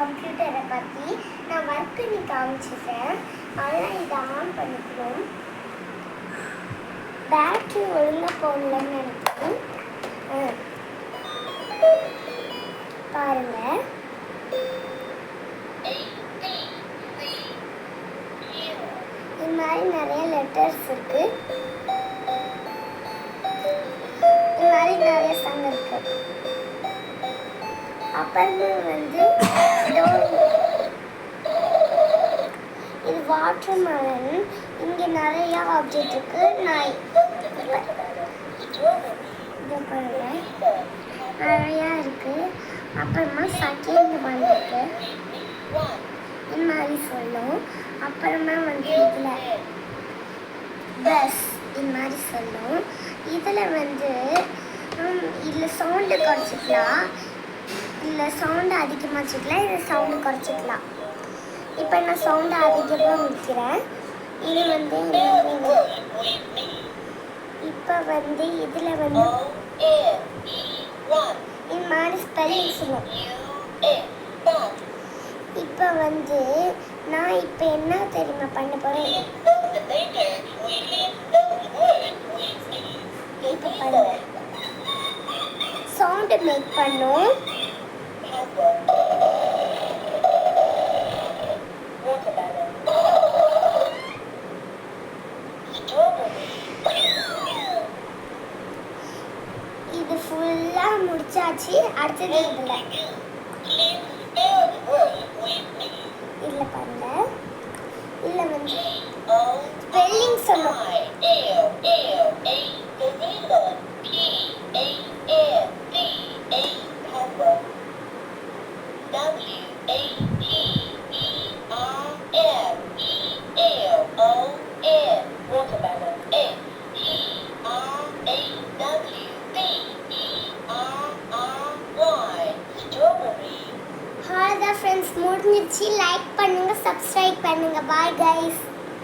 கம்ப்யூட்டரை பற்றி நான் ஒர்க் பண்ணி காமிச்சிட்டேன். அதெல்லாம் இதை ஆன் பண்ணிக்கணும். பேட்ரி ஒழுங்காக போடலன்னு நினைக்கிறேன். பாருங்கள், இது மாதிரி நிறைய லெட்டர்ஸ் இருக்கு. இது மாதிரி நிறைய சங் இருக்கு. அப்புறமா இது வாட்டர் மெலன். இங்கே நிறைய ஆப்ஜெக்ட் இருக்கு. நான் இதை பாருங்க, நிறையா இருக்கு. அப்புறமா செகண்ட் ஒன் இருக்கு. இந்த மாதிரி சொல்லும். அப்புறமா இதில் பஸ் இது மாதிரி சொல்லும். இதில் இதில் சவுண்டு குறைச்சிக்கலாம், இல்லை சவுண்டு அதிகமாக வச்சுக்கலாம், இதில் சவுண்டு குறைச்சிக்கலாம். இப்போ நான் சவுண்டு அதிகமாக வைக்கிறேன். இது இப்போ இதில் இது மாதிரி ஸ்பெல்லிங் சொல்லும். இப்போ நான் இப்போ என்ன தெரியுமா பண்ண போகிறேன்? இப்போ பண்ணுங்க, சவுண்டு மேக் பண்ணும். இது ஃபுல்லாக முடிச்சாச்சு. அடுத்தது இதில் பாருங்க, இதில் ஸ்பெல்லிங் சொல்லும். ஃப்ரெண்ட்ஸ், முடிஞ்சிச்சு. லைக் பண்ணுங்க, சப்ஸ்கிரைப் பண்ணுங்க. Bye guys.